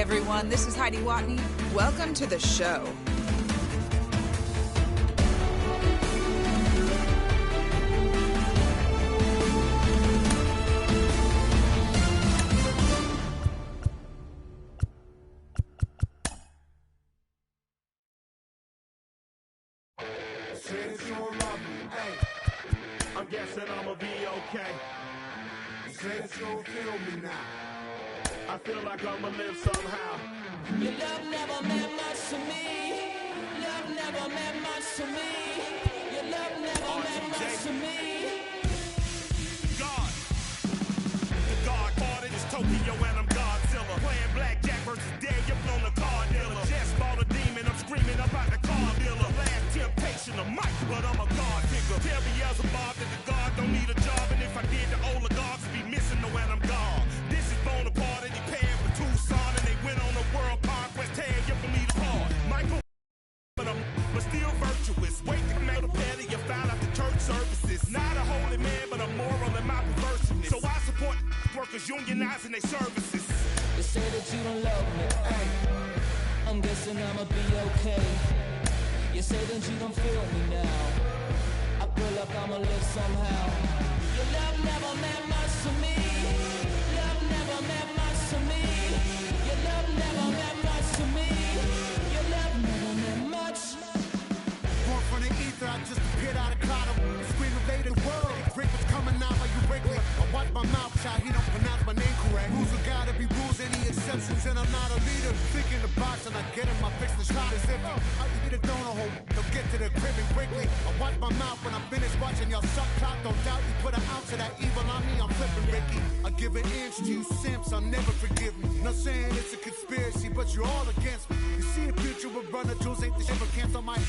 everyone. This is Heidi Watney. Welcome to the show. Since you don't love me, hey, I'm guessing I'ma be okay. Since you don't feel me now, I feel like I'ma live somehow. Your love never meant much to me. Love never meant much to me. Your love never meant much to me. God, the God parted is Tokyo and I'm Godzilla. Playing blackjack versus dead, you're blown the card dealer. Just bought a demon, I'm screaming about the car dealer. Last temptation of Mike, but I'm a God figure. Tell Beelzebub that the God don't need a job, and if I did, the oligarchs would be missing the when I'm gone. This is Bonaparte and he paired with Tucson, and they went on a world conquest. Tear you from me apart. Michael, but still virtuous. Wait to come out of petty, you found out the church services. Not a holy man, but a moral in my perverseness. So I support workers unionizing their services. You say that you don't love me. Hey, I'm guessing I'ma be okay. You say that you don't feel me now. I feel like I'ma live somehow. Your love never meant much to me. Love never meant much to me. Your love never meant much to me. Your love never meant much. Born from the ether, I just appeared out of cloud. Scream invaded the world. Drink was coming out like you regular. I watch my mouth shot, he don't pronounce my name correct. Rules are gotta be rules, any exceptions, and I'm not a leader. Thinking the box and I get him, I fix the shot as if I eat a donut hole. They'll get to the crib and quickly. I watch my mouth when I'm finished watching y'all suck clock. Don't doubt you put an ounce of that evil on me, I'm flipping Ricky. I give an inch to you simps, I'll never forgive me. Not saying it's a conspiracy, but you're all against me. You see the future with runner jewels, ain't the shit but cancel my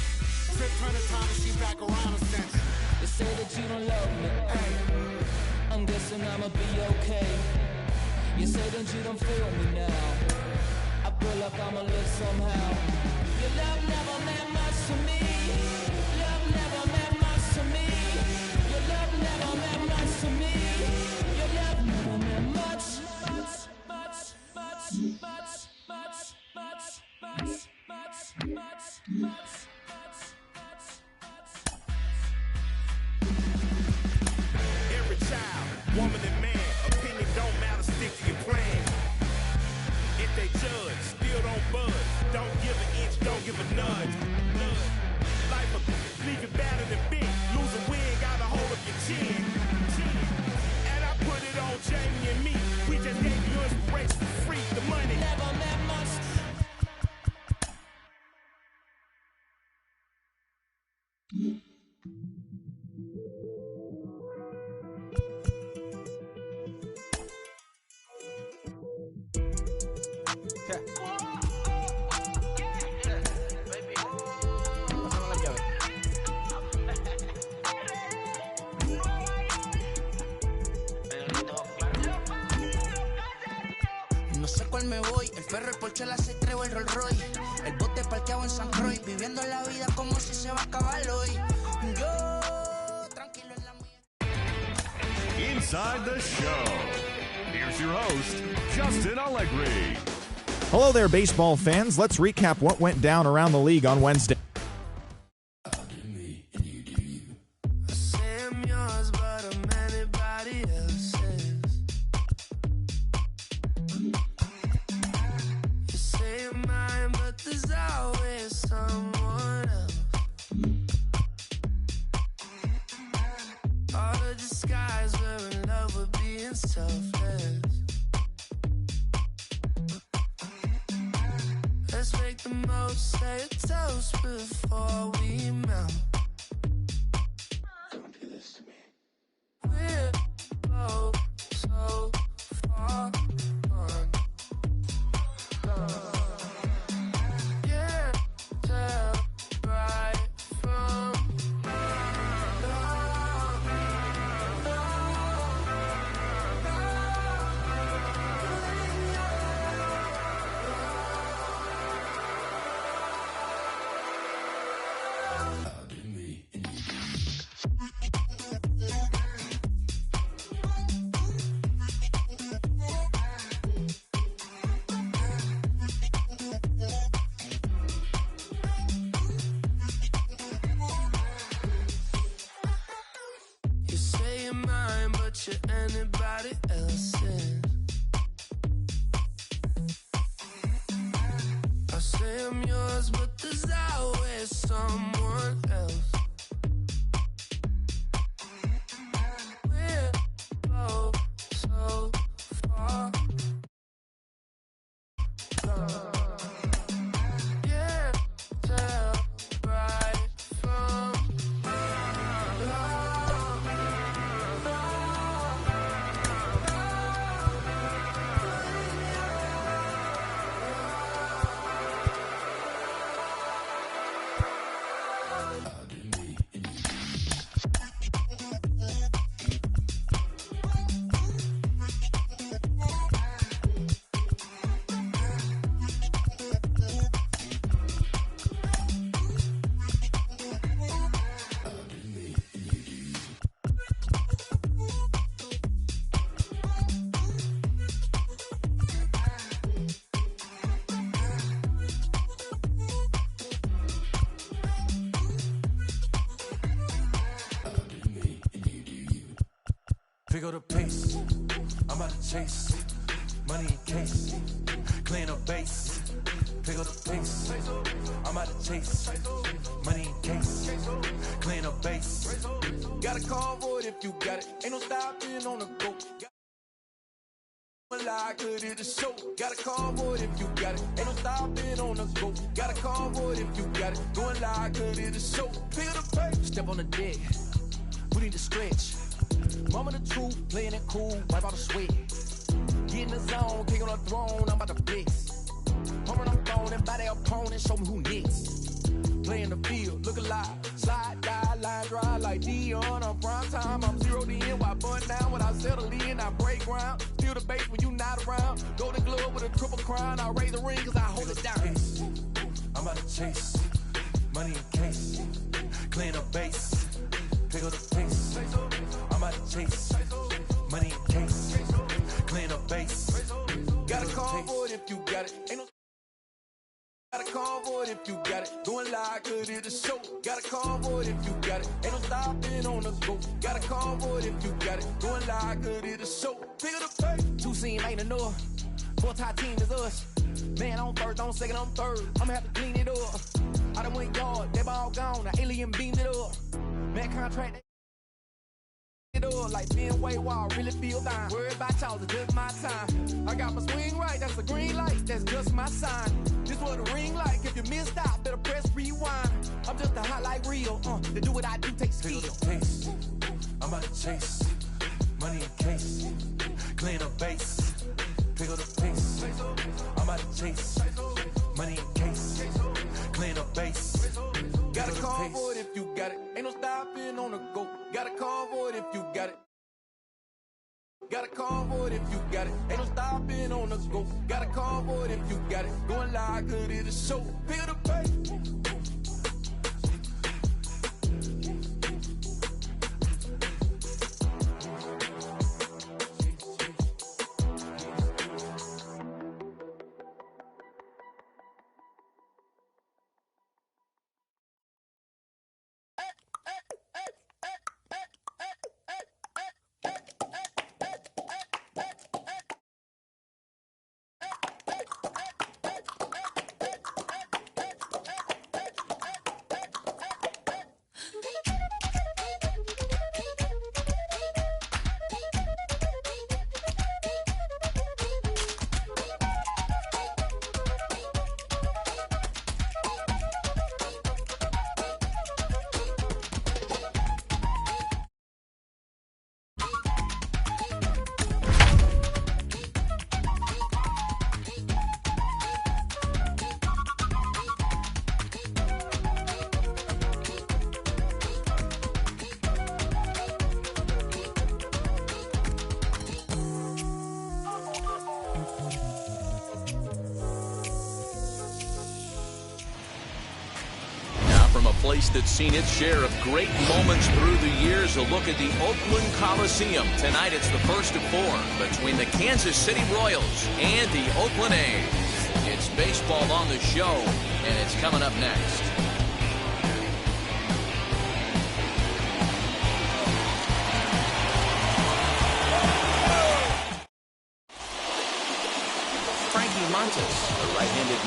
trip, turn the time machine back around a sense. You say that you don't love me. Hey, I'm guessing I'ma be okay. You say that you don't feel me now. I feel like I'ma live somehow. Your love never meant much to me. Love never meant much to me. Your love never meant much to me. Your love never meant much. Every child, woman and man, opinion don't matter, stick to your plan. If they judge, still don't budge. Don't give an inch, don't give a nudge. Life will leave you battered and bent. Lose a win, got a hold of your chin. And I put it on Jamie and me. We just gave you inspiration for free. The money Never meant much. No sé cuál me voy, el perro, el Porsche, la 6 o el Rolls Royce. El bote parqueado en San Croix, viviendo la vida como si se va a acabar hoy. Yo, tranquilo en la mía. Inside the show. Here's your host, Justin Allegri. Hello there, baseball fans. Let's recap what went down around the league on Wednesday. Let's make the most, say a toast before we melt. Don't do this to me. We're both so far gone. Can't tell right from you anybody else in. I say I'm yours, but there's always someone else. We're both so far gone. Yeah, tell right from Figure the pace, I'm about to chase money in case, clean up base. Figure the pace, I'm about to chase money in case, clean up base. Got a call for it if you got it. Ain't no stopping on the go. I could hit the show. Got a call for it if you got it. Ain't no stopping on the go. Got a call for it if you got it. Going live, could hit the show. Figure the pace. Step on the deck, we need to stretch. Mama the truth, playing it cool, wipe out the sweat. Get in the zone, kick on the throne, I'm about to flex. Homing on phone and by their opponent, show me who next. Play in the field, look alive, slide, die, line drive like Dion on prime time. I'm 0'd in, why bun down when I settle in, I break ground. Feel the bass when you not around. Golden glove with a triple crown, I raise the ring cause I hold it down. I'm about to chase money in case, clean up base. Pick up the pace, I'm about to chase money in case, clean up base. Got a call for it if you got it. Ain't no. Got a call for it if you got it. Going live, could hit the show. Got a call for it if you got it. Ain't no stopping on the go. Got a call for it if you got it. Going live, could hit the show. Pick up the pace. Two scene ain't enough. Four top team is us. Man on first, on second, on third. I'ma have to clean it up. I done went yard, they ball gone. The alien beamed it up. Man contract it up like being way wild, really feel fine. Worried about y'all, it's just my time. I got my swing right, that's the green light, that's just my sign. This what a ring like, if you missed out, better press rewind. I'm just a highlight reel, to do what I do takes skill. Pick up the pace, I'm about to chase money in case, clean up base. Pick up the pace, I'm about to chase money in case, clean up base. Got a call for it if you got it. Ain't no stopping on the go. Got a call for it if you got it. Got a call for it if you got it. Ain't no stopping on the go. Got a call for it if you got it. Going live, could hit the show. Feel the pace. Place that's seen its share of great moments through the years. A look at the Oakland Coliseum. Tonight it's the first of four between the Kansas City Royals and the Oakland A's. It's baseball on the show, and it's coming up next.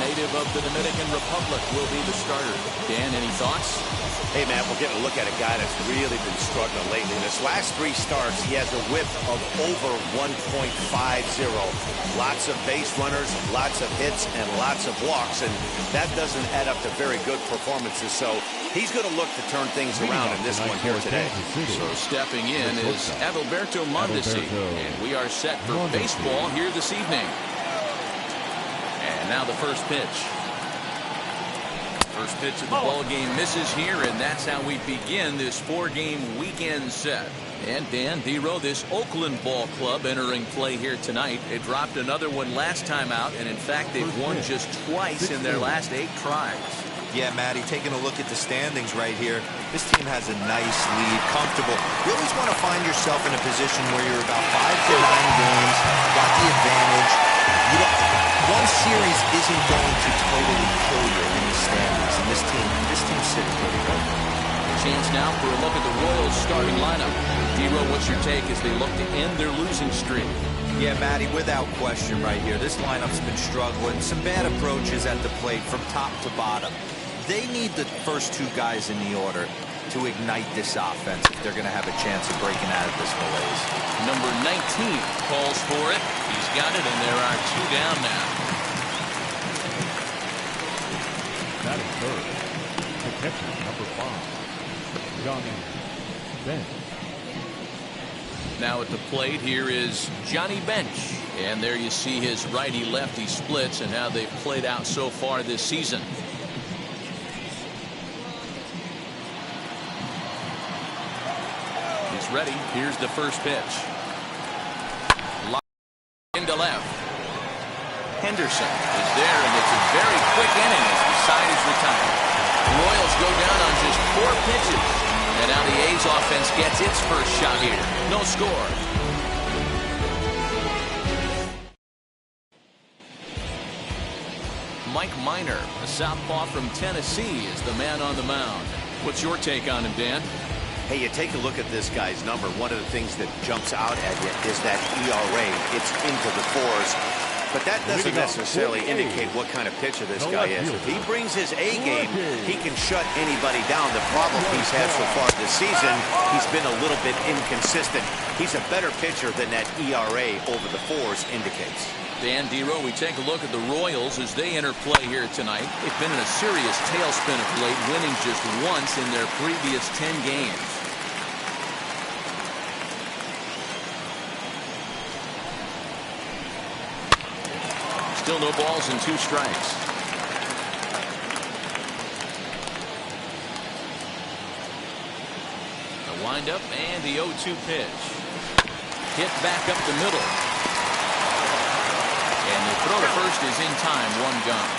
native of the Dominican Republic, will be the starter. Dan, any thoughts? Hey, man, we're getting a look at a guy that's really been struggling lately. In his last 3 starts, he has a whip of over 1.50. Lots of base runners, lots of hits, and lots of walks, and that doesn't add up to very good performances. So he's going to look to turn things around in this one here today. So stepping in is Adalberto Mondesi, and we are set for baseball here this evening. And now the first pitch. First pitch of the ball game misses here, and that's how we begin this 4-game weekend set. And Dan, D-Row, this Oakland ball club entering play here tonight. It dropped another one last time out, and in fact, they've won just twice in their last 8 tries. Yeah, Matty, taking a look at the standings right here, this team has a nice lead, comfortable. You always want to find yourself in a position where you're about 5 to 9 games, got the advantage. One series isn't going to totally kill you in the standings, and this team's sitting pretty good. Chance now for a look at the Royals starting lineup. D-Row, what's your take as they look to end their losing streak? Yeah, Matty, without question right here, this lineup's been struggling. Some bad approaches at the plate from top to bottom. They need the first 2 guys in the order to ignite this offense if they're going to have a chance of breaking out of this malaise. Number 19 calls for it. He's got it, and there are 2 down now. Batting third, the catcher, number 5, Johnny Bench. Now at the plate, here is Johnny Bench. And there you see his righty-lefty splits and how they've played out so far this season. He's ready. Here's the first pitch. Into left. Henderson is there, and it's a very quick inning as the side is retired. The Royals go down on just 4 pitches. And now the A's offense gets its first shot here. No score. Mike Minor, a southpaw from Tennessee, is the man on the mound. What's your take on him, Dan? Hey, you take a look at this guy's number. One of the things that jumps out at you is that ERA. It's into the 4s. But that doesn't necessarily indicate what kind of pitcher this guy is. If he brings his A game, he can shut anybody down. The problem he's had so far this season, he's been a little bit inconsistent. He's a better pitcher than that ERA over the 4s indicates. Dan, D-Row, we take a look at the Royals as they enter play here tonight. They've been in a serious tailspin of late, winning just once in their previous 10 games. Still no balls and 2 strikes. The windup and the 0-2 pitch. Hit back up the middle. And the throw to first is in time. 1 gone.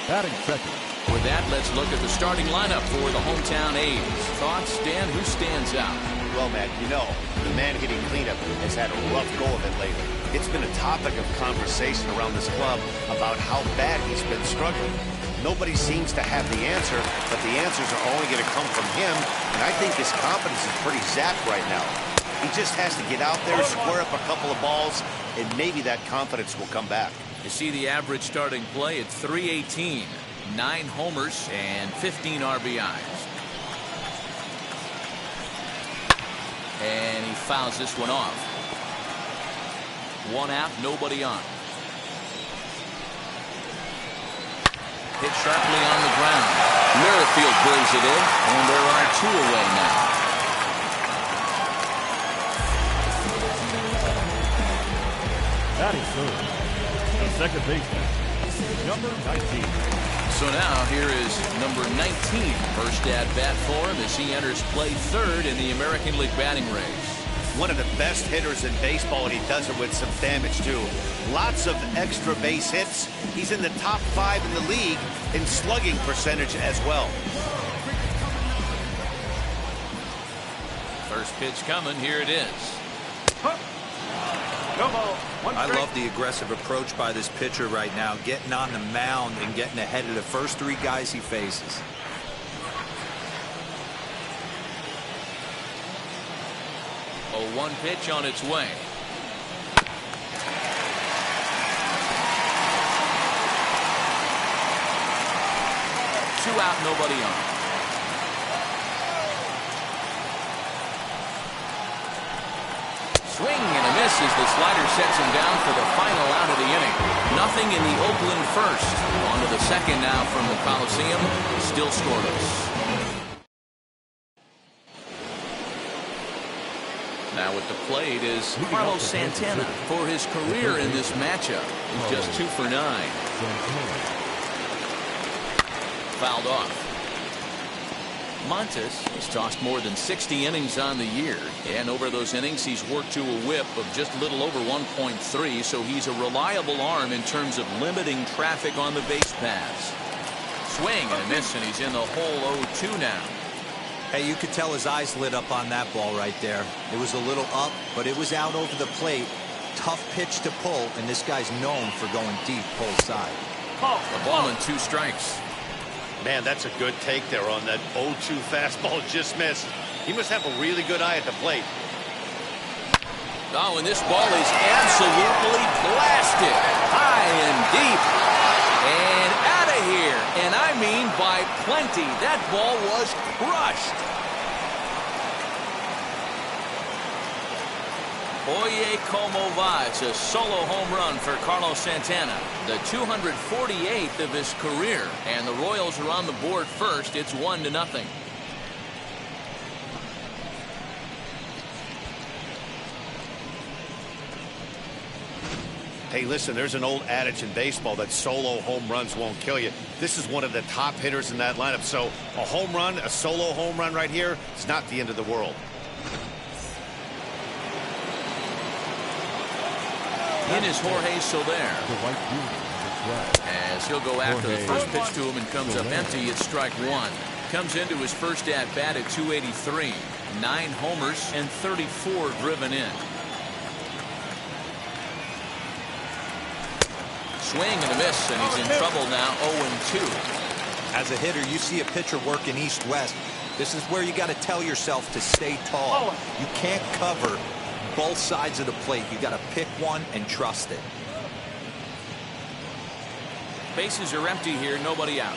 Batting second. With that, let's look at the starting lineup for the hometown A's. Thoughts, Dan? Who stands out? Well, Matt, you know, the man-hitting cleanup has had a rough go of it lately. It's been a topic of conversation around this club about how bad he's been struggling. Nobody seems to have the answer, but the answers are only going to come from him, and I think his confidence is pretty zapped right now. He just has to get out there, square up a couple of balls, and maybe that confidence will come back. You see the average starting play at .318, 9 homers and 15 RBIs. And he fouls this one off. 1 out, nobody on. Hit sharply on the ground. Merrifield brings it in, and there are 2 away now. Batting third, the second baseman, number 19. So now here is number 19. First at bat for him as he enters play third in the American League batting race. One of the best hitters in baseball, and he does it with some damage, too. Lots of extra base hits. He's in the top 5 in the league in slugging percentage as well. First pitch coming. Here it is. I love the aggressive approach by this pitcher right now, getting on the mound and getting ahead of the first 3 guys he faces. A 1 pitch on its way. out, nobody on. Swing and a miss as the slider sets him down for the final out of the inning. Nothing in the Oakland first. On to the second now from the Coliseum. Still scoreless. Now at the plate is Carlos Santana. For his career in this matchup, he's just 2 for 9. Fouled off. Montes has tossed more than 60 innings on the year, and over those innings he's worked to a whip of just a little over 1.3, so he's a reliable arm in terms of limiting traffic on the base paths. Swing and a miss, and he's in the hole 0-2 now. Hey, you could tell his eyes lit up on that ball right there. It was a little up, but it was out over the plate. Tough pitch to pull, and this guy's known for going deep pull side. A ball and 2 strikes. Man, that's a good take there on that 0-2 fastball just missed. He must have a really good eye at the plate. Oh, and this ball is absolutely blasted. High and deep. And out of here. And I mean by plenty. That ball was crushed. Oye como va. It's a solo home run for Carlos Santana. The 248th of his career. And the Royals are on the board first. It's 1-0. Hey, listen, there's an old adage in baseball that solo home runs won't kill you. This is one of the top hitters in that lineup. So a home run, a solo home run right here, is not the end of the world. In is Jorge Soler. As he'll go after the first pitch to him and comes up empty, it's strike 1. Comes into his first at-bat at 283. 9 homers and 34 driven in. Swing and a miss, and he's in trouble now, 0-2. As a hitter, you see a pitcher working east-west. This is where you got to tell yourself to stay tall. You can't cover both sides of the plate. You got to pick one and trust it. Bases are empty here, nobody out.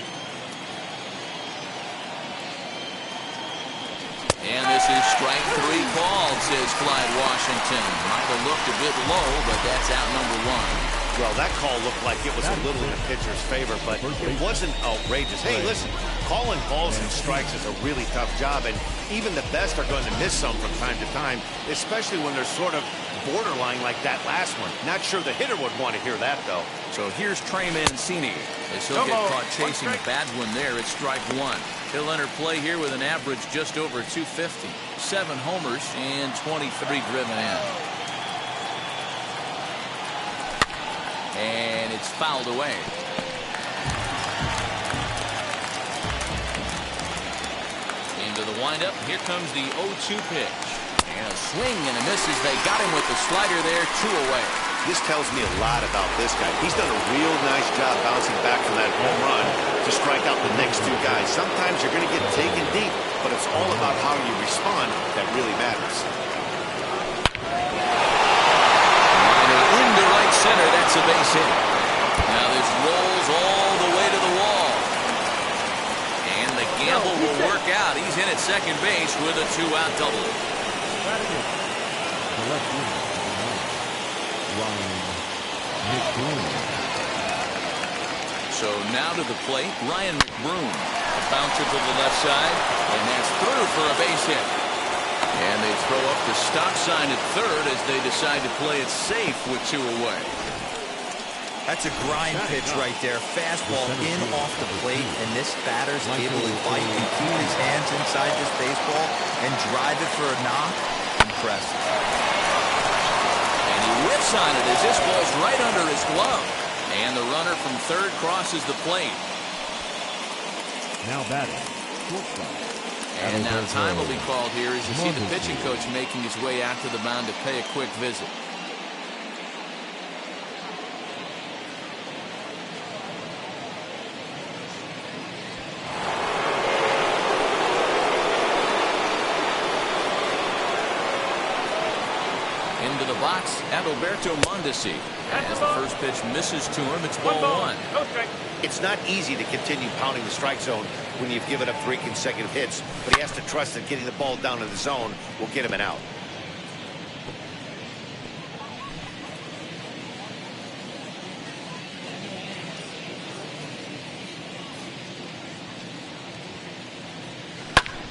And this is strike 3 called, says Clyde Washington. Might have looked a bit low, but that's out number 1. Well, that call looked like it was a little in the pitcher's favor, but it wasn't outrageous. Hey, listen, calling balls and strikes is a really tough job, and even the best are going to miss some from time to time, especially when they're sort of borderline like that last one. Not sure the hitter would want to hear that, though. So here's Trey Mancini. As he'll get caught chasing a bad one there, it's strike 1. He'll enter play here with an average just over 250. 7 homers and 23 driven in. And it's fouled away. Into the windup. Here comes the 0-2 pitch. And a swing and a miss as they got him with the slider there, 2 away. This tells me a lot about this guy. He's done a real nice job bouncing back from that home run to strike out the next 2 guys. Sometimes you're going to get taken deep, but it's all about how you respond that really matters. Into right center, that's a base hit. Now this rolls all the way to the wall. And the gamble will work out. He's in at second base with a 2-out double. So now to the plate, Ryan McBroom. A bouncer to the left side, and that's through for a base hit. And they throw up the stop sign at third as they decide to play it safe with 2 away. That's a grind pitch right there. Fastball in off the plate, and this batter's able to bite and keep his hands inside this baseball and drive it for a knock. Impressive. And he whips on it as this ball's right under his glove. And the runner from third crosses the plate. Now batting, shortstop. And now time will be called here as you see the pitching coach making his way out to the mound to pay a quick visit. In him to the box, Adalberto Mondesi. As the first pitch misses to him, it's ball one. It's not easy to continue pounding the strike zone when you've given up 3 consecutive hits, but he has to trust that getting the ball down to the zone will get him an out.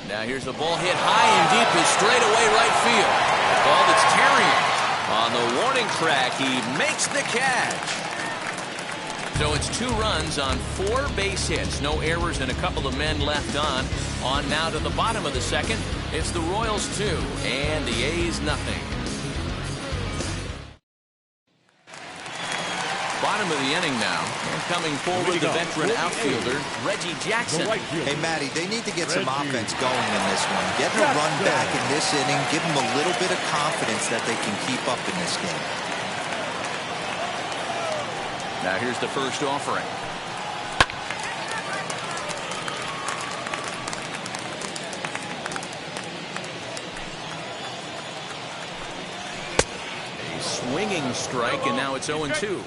Now here's the ball hit high and deep to straightaway right field. A ball that's carrying. On the warning track, he makes the catch. So it's 2 runs on 4 base hits. No errors and a couple of men left on. On now to the bottom of the second. It's the Royals 2 and the A's nothing. Bottom of the inning now. And coming forward, the veteran outfielder, Reggie Jackson. Hey, Matty, they need to get some offense going in this one. Get a run back in this inning. Give them a little bit of confidence that they can keep up in this game. Now here's the first offering. A swinging strike, and now it's 0-2.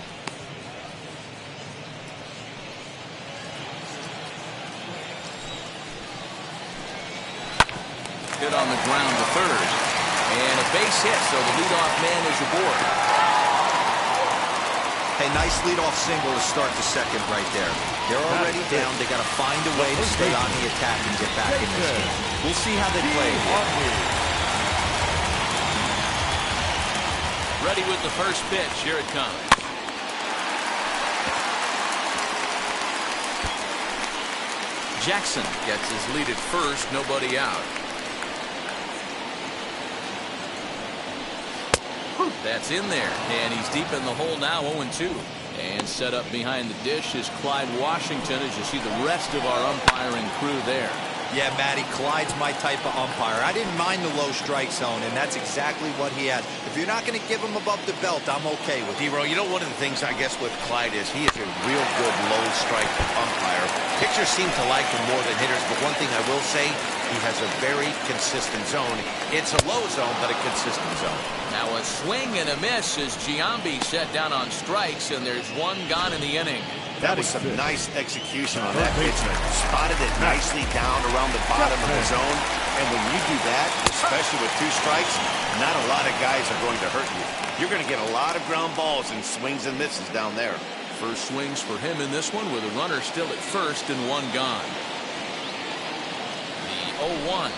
Hit on the ground to third. And a base hit, so the leadoff man is aboard. Hey, nice leadoff single to start the second right there. They're already down. They got to find a way to stay on the attack and get back in this game. We'll see how they play here. Ready with the first pitch. Here it comes. Jackson gets his lead at first. Nobody out. That's in there, and he's deep in the hole now, 0-2. And set up behind the dish is Clyde Washington, as you see the rest of our umpiring crew there. Yeah, Matty, Clyde's my type of umpire. I didn't mind the low strike zone, and that's exactly what he had. If you're not going to give him above the belt, I'm okay with it. D-Row, you know, one of the things I guess with Clyde is he is a real good low strike umpire. Pitchers seem to like him more than hitters, but one thing I will say, he has a very consistent zone. It's a low zone, but a consistent zone. Now a swing and a miss as Giambi set down on strikes, and there's 1 gone in the inning. That was some nice execution on that pitch. Spotted it nicely down around the bottom of the zone. And when you do that, especially with 2 strikes, not a lot of guys are going to hurt you. You're going to get a lot of ground balls and swings and misses down there. First swings for him in this one with a runner still at first and 1 gone. The 0-1.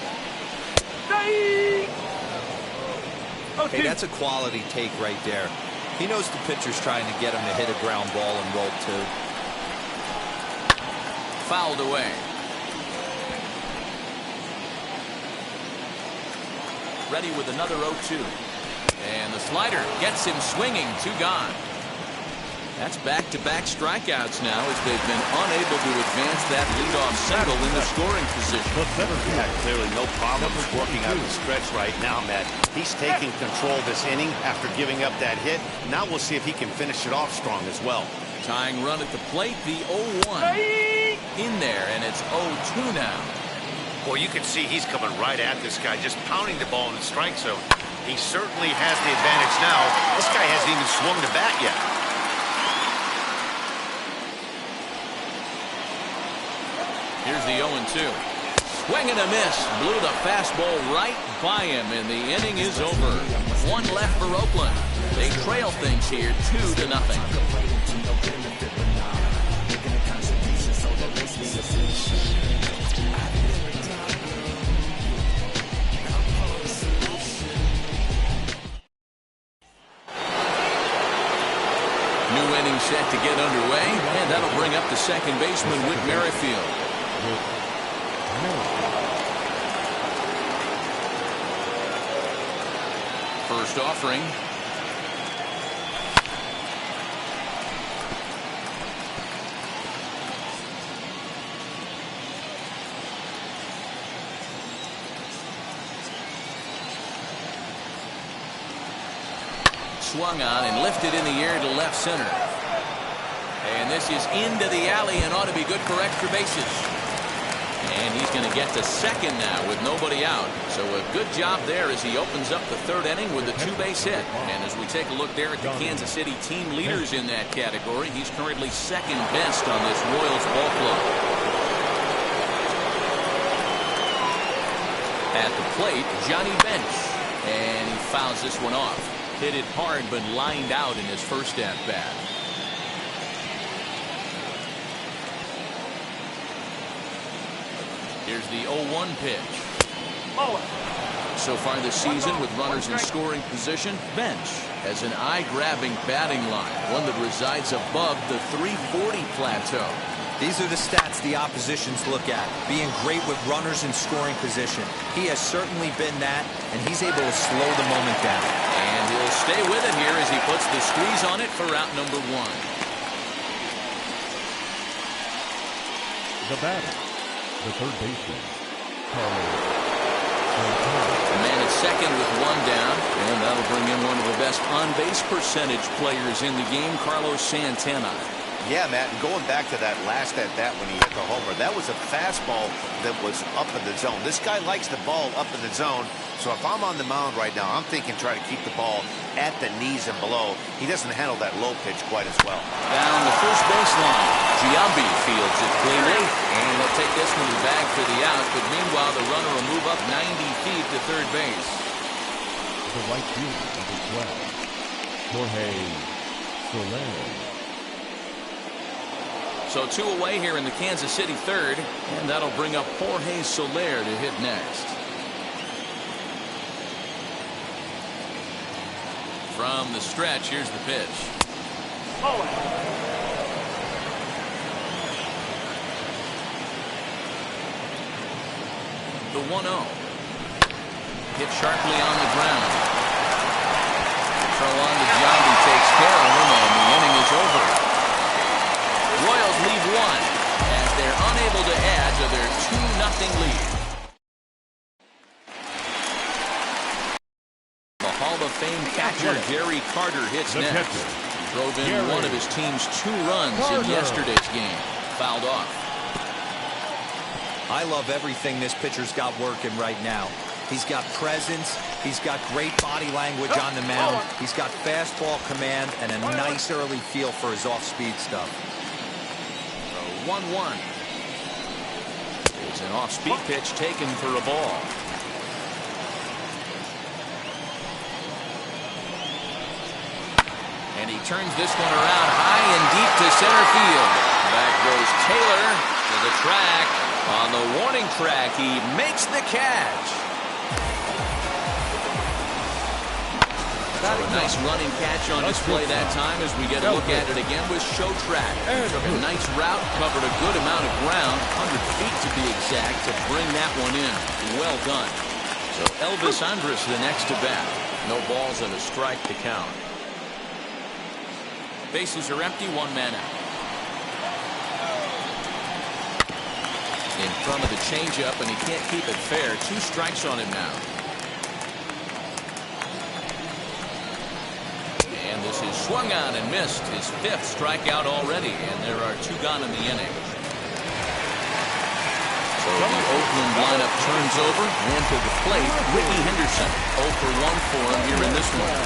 Hey, that's a quality take right there. He knows the pitcher's trying to get him to hit a ground ball and roll 2. Fouled away. Ready with another 0-2. And the slider gets him swinging. 2 gone. That's back-to-back strikeouts now as they've been unable to advance that leadoff single in the scoring position. Yeah, clearly no problems working out the stretch right now, Matt. He's taking control this inning after giving up that hit. Now we'll see if he can finish it off strong as well. Tying run at the plate, the 0-1 in there, and it's 0-2 now. Boy, you can see he's coming right at this guy, just pounding the ball in the strike zone. He certainly has the advantage now. This guy hasn't even swung the bat yet. Here's the 0-2. Swing and a miss. Blew the fastball right by him, and the inning is over. 1 left for Oakland. They trail things here 2-0. New inning set to get underway, and that'll bring up the second baseman, Whit Merrifield. First offering. Swung on and lifted in the air to left center. And this is into the alley and ought to be good for extra bases. And he's going to get to second now with nobody out. So a good job there as he opens up the third inning with a 2-base hit. And as we take a look there at the Kansas City team leaders in that category, he's currently second best on this Royals ball club. At the plate, Johnny Bench. And he fouls this one off. Hit it hard but lined out in his first at-bat. Here's the 0-1 pitch. So far this season with runners in scoring position, Bench has an eye-grabbing batting line, one that resides above the 340 plateau. These are the stats the oppositions look at, being great with runners in scoring position. He has certainly been that, and he's able to slow the moment down. And he'll stay with it here as he puts the squeeze on it for out number 1. The batter, the third baseman, The man at second with 1 down, and that'll bring in one of the best on-base percentage players in the game, Carlos Santana. Yeah, Matt, and going back to that last at-bat when he hit the homer, that was a fastball that was up in the zone. This guy likes the ball up in the zone, so if I'm on the mound right now, I'm thinking try to keep the ball at the knees and below. He doesn't handle that low pitch quite as well. Down the first baseline, Giambi fields it cleanly, and they'll take this one to the bag for the out, but meanwhile the runner will move up 90 feet to third base. the right fielder, number 12, Jorge Soler. So 2 away here in the Kansas City third, and that'll bring up Jorge Soler to hit next. From the stretch, here's the pitch. The 1-0. Hit sharply on the ground. Throw on to Giambi takes care of him, and the inning is over. Royals lead 1 as they're unable to add to their 2-0 lead. The Hall of Fame catcher Jerry Carter hits next. He drove in one of his team's 2 runs in yesterday's game. Fouled off. I love everything this pitcher's got working right now. He's got presence. He's got great body language on the mound. He's got fastball command and a nice early feel for his off-speed stuff. 1-1. It's an off-speed pitch taken for a ball. And he turns this one around high and deep to center field. Back goes Taylor to the track. On the warning track, he makes the catch. So a nice running catch on display that time as we get a look at it again with Show Track. Took a nice route, covered a good amount of ground, 100 feet to be exact, to bring that one in. Well done. So Elvis Andrus the next to bat. No balls and a strike to count. Bases are empty, 1 man out. In front of the changeup, and he can't keep it fair. 2 strikes on him now. And this is swung on and missed. His 5th strikeout already, and there are 2 gone in the inning. So the Oakland lineup turns over, and to the plate, Ricky Henderson. 0 for 1 for him here in this one.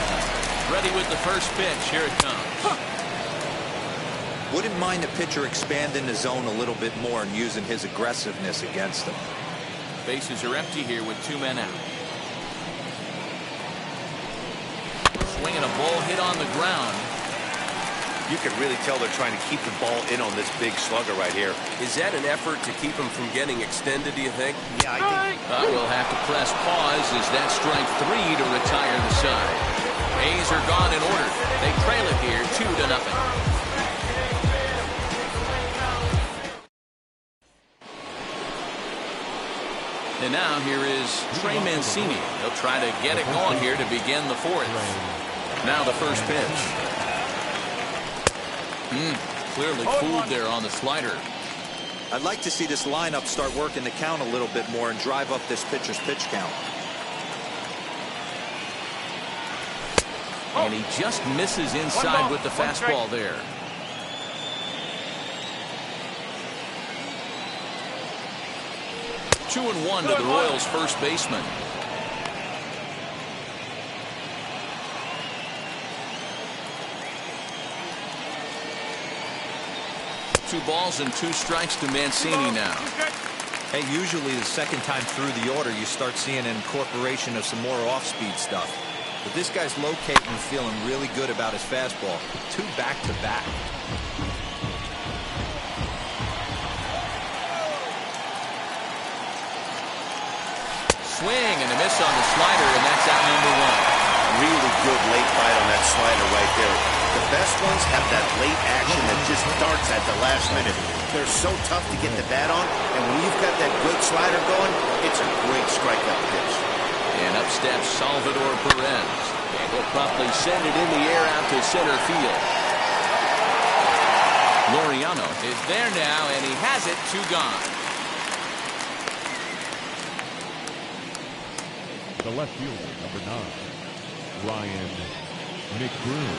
Ready with the first pitch. Here it comes. Wouldn't mind the pitcher expanding the zone a little bit more and using his aggressiveness against them. Bases are empty here with 2 men out. Swinging a ball hit on the ground. You can really tell they're trying to keep the ball in on this big slugger right here. Is that an effort to keep him from getting extended, do you think? Yeah, I think. We'll have to press pause as that strike 3 to retire the side. A's are gone in order. They trail it here 2-0. And now here is Trey Mancini. He'll try to get it going here to begin the 4th. Now the first pitch. Clearly fooled there on the slider. I'd like to see this lineup start working the count a little bit more and drive up this pitcher's pitch count. And he just misses inside with the fastball there. 2-1 to the Royals' first baseman. 2 balls and 2 strikes to Mancini now. Hey, usually the second time through the order, you start seeing an incorporation of some more off-speed stuff. But this guy's locating and feeling really good about his fastball. 2 back-to-back. Swing and a miss on the slider, and that's out number 1. Really good late bite on that slider right there. The best ones have that late action that just starts at the last minute. They're so tough to get the bat on, and when you've got that good slider going, it's a great strikeout pitch. And up steps Salvador Perez. And he'll promptly send it in the air out to center field. Laureano is there now, and he has it. 2 gone. The left fielder, number 9, Ryan McBroom.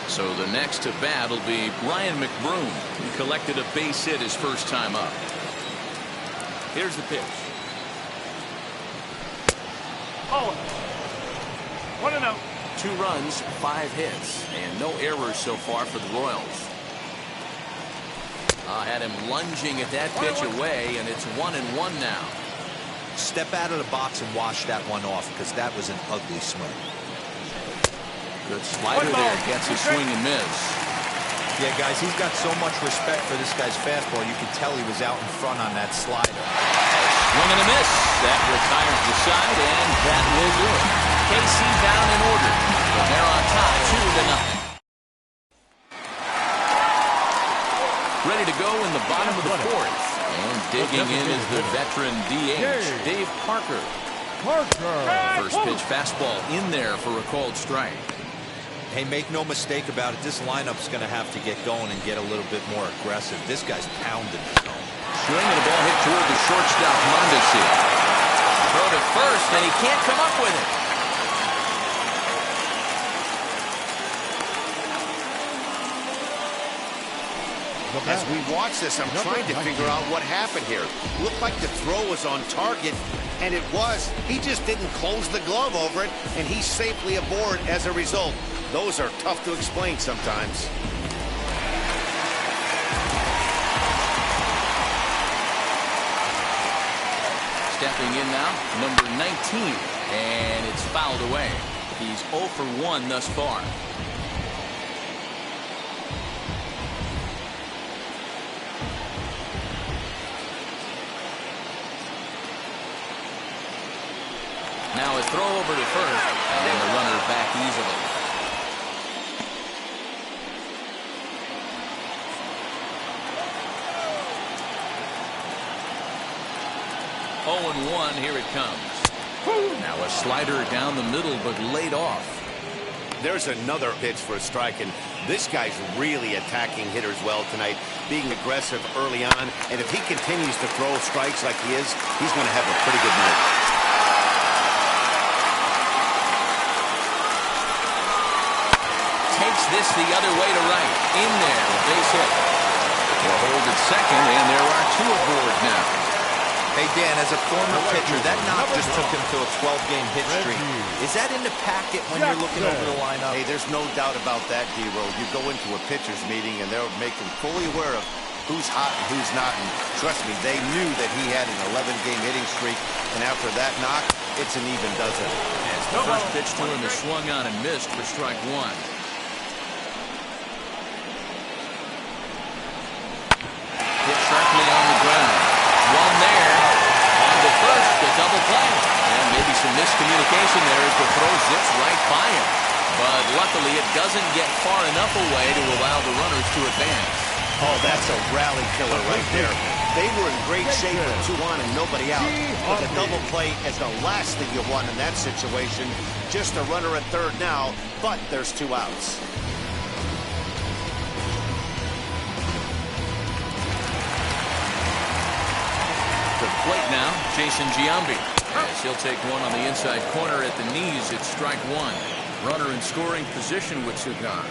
So the next to bat will be Ryan McBroom, who collected a base hit his first time up. Here's the pitch. Oh, 1-0. 2 runs, 5 hits, and no errors so far for the Royals. Had him lunging at that pitch away, and it's 1-1 now. Step out of the box and wash that one off, because that was an ugly swing. Good slider there, gets a swing and miss. Yeah, guys, he's got so much respect for this guy's fastball. You can tell he was out in front on that slider. Swing and a miss. That retires the side, and that will do it. KC down in order. And they're on top 2-0. Ready to go in the bottom of the 4th. And digging in is the veteran DH, Dave Parker. First pitch fastball in there for a called strike. Hey, make no mistake about it. This lineup's going to have to get going and get a little bit more aggressive. This guy's pounding the zone. Swing and a ball hit toward the shortstop, Mondesi. Throw to first, and he can't come up with it. As we watch this, I'm trying to figure out what happened here. Looked like the throw was on target, and it was. He just didn't close the glove over it, and he's safely aboard as a result. Those are tough to explain sometimes. Stepping in now, number 19, and it's fouled away. He's 0 for 1 thus far. Now a throw over to first, and then the runner back easily. Oh, 0-1, here it comes. Now a slider down the middle, but laid off. There's another pitch for a strike, and this guy's really attacking hitters well tonight, being aggressive early on, and if he continues to throw strikes like he is, he's going to have a pretty good night. Takes this the other way to right. In there, a base hit. We'll hold at second, and there are 2 aboard now. Hey, Dan, as a former pitcher, that knock just took him to a 12-game hit streak. Is that in the packet when you're looking over the lineup? Hey, there's no doubt about that, D-Roll. You go into a pitcher's meeting, and they'll make him fully aware of who's hot and who's not. And trust me, they knew that he had an 11-game hitting streak, and after that knock, it's an even dozen. As the first pitch to him is swung on and missed for strike 1. Hit sharply on the ground. One there. On the first, a double play. And maybe some miscommunication there as the throw zips right by him. But luckily, it doesn't get far enough away to allow the runners to advance. Oh, that's a rally killer right there. They were in great shape with 2 on and nobody out. But the double play is the last thing you want in that situation. Just a runner at third now, but there's 2 outs. To the plate now, Jason Giambi. As he'll take one on the inside corner at the knees, it's strike 1. Runner in scoring position with 2 gone.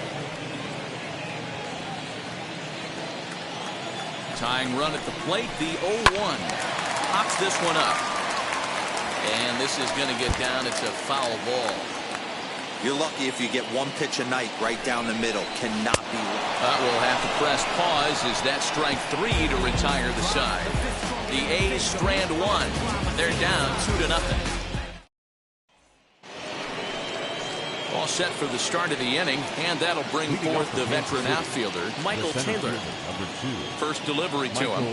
Tying run at the plate, the 0-1. pops this one up. And this is going to get down. It's a foul ball. You're lucky if you get one pitch a night right down the middle. Cannot be. We'll have to press pause as that strike 3 to retire the side. The A's strand 1. They're down 2-0. All set for the start of the inning, and that'll bring forth the veteran outfielder, Michael Taylor. First delivery to him.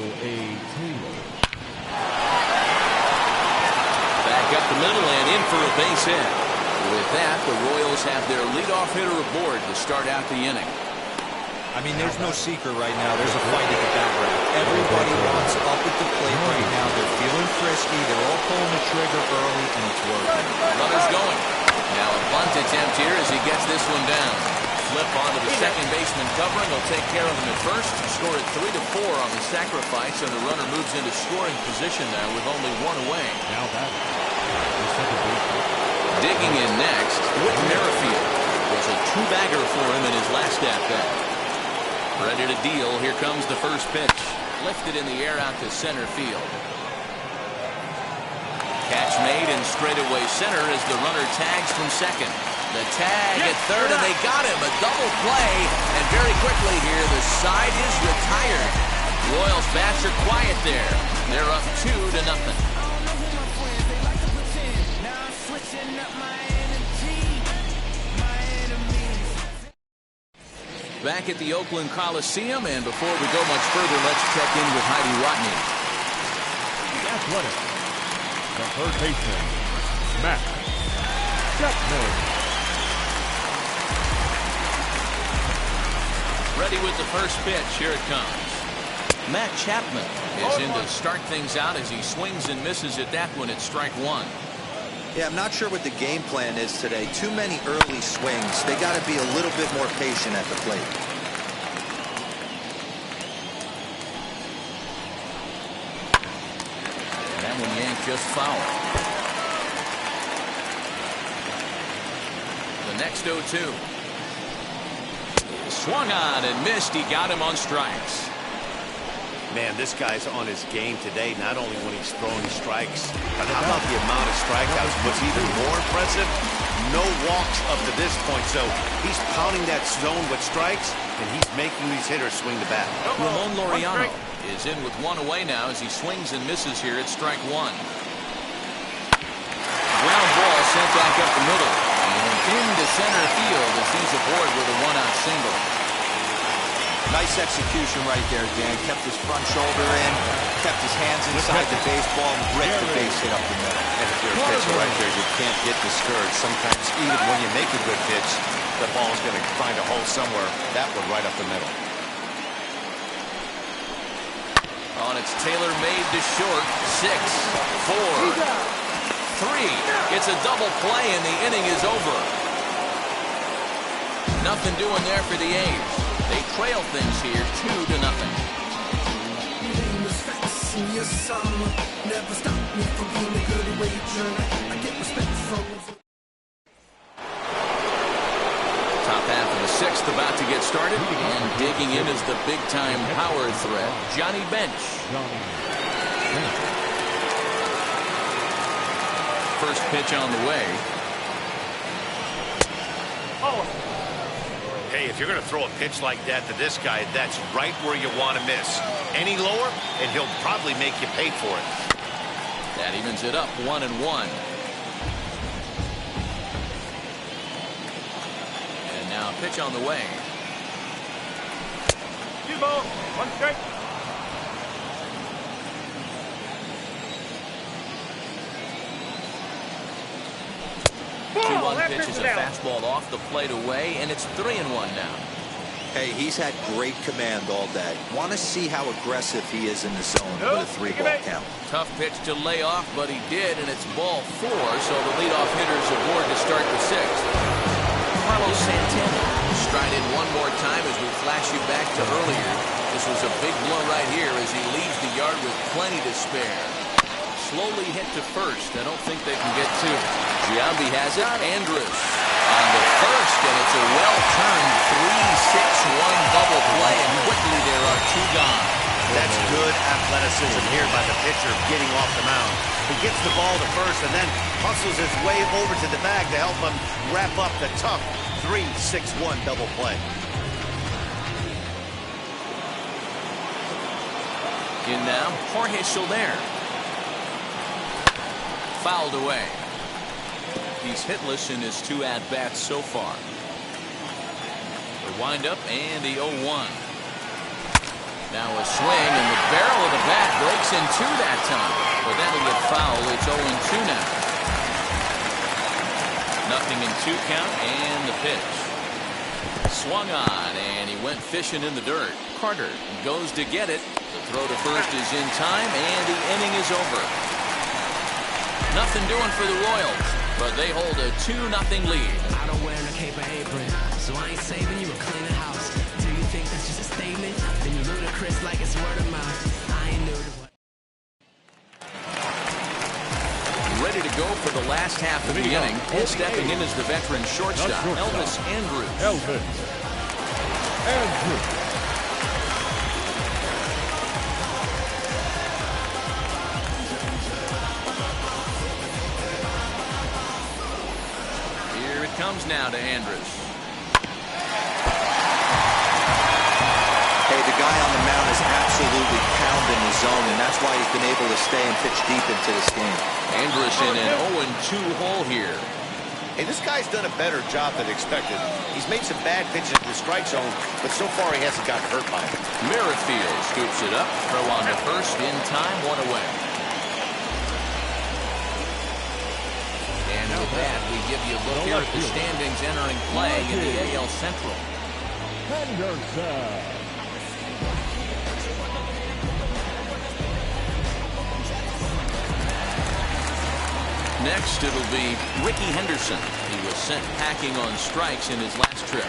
Back up the middle and in for a base hit. With that, the Royals have their leadoff hitter aboard to start out the inning. I mean, there's no secret right now. There's a fight at the bat rack. Everybody wants up at the plate right now. They're feeling frisky. They're all pulling the trigger early, and it's working. Runners going. Now a bunt attempt here as he gets this one down. Flip onto the second baseman covering. He'll take care of him at first. Score it 3-4 on the sacrifice, and the runner moves into scoring position now with only one away. Now that the second baseman. Digging in next, Whit Merrifield. Was a two-bagger for him in his last at-bat. Ready to deal. Here comes the first pitch. Lifted in the air out to center field. Catch made in straightaway center as the runner tags from second. The tag at third, and they got him. A double play, and very quickly here, the side is retired. Royals bats are quiet there. They're up 2-0. Back at the Oakland Coliseum, and before we go much further, let's check in with Heidi Watney. The Athletic. The third baseman, Matt Chapman. Ready with the first pitch. Here it comes. Matt Chapman is in to start things out as he swings and misses at that one at strike 1. Yeah, I'm not sure what the game plan is today. Too many early swings. They got to be a little bit more patient at the plate. And that one yanked just foul. The next 0-2. Swung on and missed. He got him on strikes. Man, this guy's on his game today, not only when he's throwing strikes, but how about the amount of strikeouts? What's even more impressive, no walks up to this point. So he's pounding that zone with strikes, and he's making these hitters swing the bat. Ramon Laureano is in with one away now as he swings and misses here at strike 1. Ground ball sent back up the middle. And into center field as he's aboard with a one-out single. Nice execution right there, Dan. Kept his front shoulder in, kept his hands inside the baseball, and ripped the base hit up the middle. And if you're a pitcher right there, you can't get discouraged. Sometimes even when you make a good pitch, the ball's going to find a hole somewhere. That one right up the middle. On it's Taylor made to short. 6, 4, 3. It's a double play, and the inning is over. Nothing doing there for the A's. They trail things here 2-0. Top half of the 6th about to get started, and digging in is the big-time power threat, Johnny Bench. First pitch on the way. Hey, if you're going to throw a pitch like that to this guy, that's right where you want to miss. Any lower, and he'll probably make you pay for it. That evens it up 1-1. And now a pitch on the way. 2 balls, 1 strike. Pitch is a fastball off the plate away, and it's 3-1 now. Hey, he's had great command all day. Want to see how aggressive he is in the zone with a 3-ball count. Tough pitch to lay off, but he did, and it's ball 4, so the leadoff hitter's aboard to start the 6th. Carlos Santana stride in one more time as we flash you back to earlier. This was a big blow right here as he leaves the yard with plenty to spare. Slowly hit to first. I don't think they can get to it. Giambi has it. Andrus on the first, and it's a well-turned 3-6-1 double play, and quickly there are 2 gone. That's good athleticism here by the pitcher getting off the mound. He gets the ball to first and then hustles his way over to the bag to help him wrap up the tough 3-6-1 double play. In now, Jorge Soler. Fouled away. He's hitless in his 2 at-bats so far. The windup and the 0-1. Now a swing, and the barrel of the bat breaks in 2 that time. But that'll get foul. It's 0-2 now. Nothing in 2 count, and the pitch. Swung on, and he went fishing in the dirt. Carter goes to get it. The throw to first is in time, and the inning is over. Nothing doing for the Royals, but they hold a 2-0 lead. I don't wear a cape or apron, so I ain't saving you a cleaning house. Do you think that's just a statement? Then you're ludicrous like it's word of mouth. I ain't new to what. Ready to go for the last half of the inning. And stepping in is the veteran shortstop, Elvis Andrews. Elvis Andrews. Here it comes now to Andrews. Hey, the guy on the mound is absolutely pounding the zone, and that's why he's been able to stay and pitch deep into this game. Andrews in an 0-2 hole here. Hey, this guy's done a better job than expected. He's made some bad pitches in the strike zone, but so far he hasn't gotten hurt by it. Merrifield scoops it up. Throw on to first in time, 1 away. And with that, we give you a look here at the standings entering play in the AL Central. Henderson. Next, it'll be Ricky Henderson. He was sent packing on strikes in his last trip.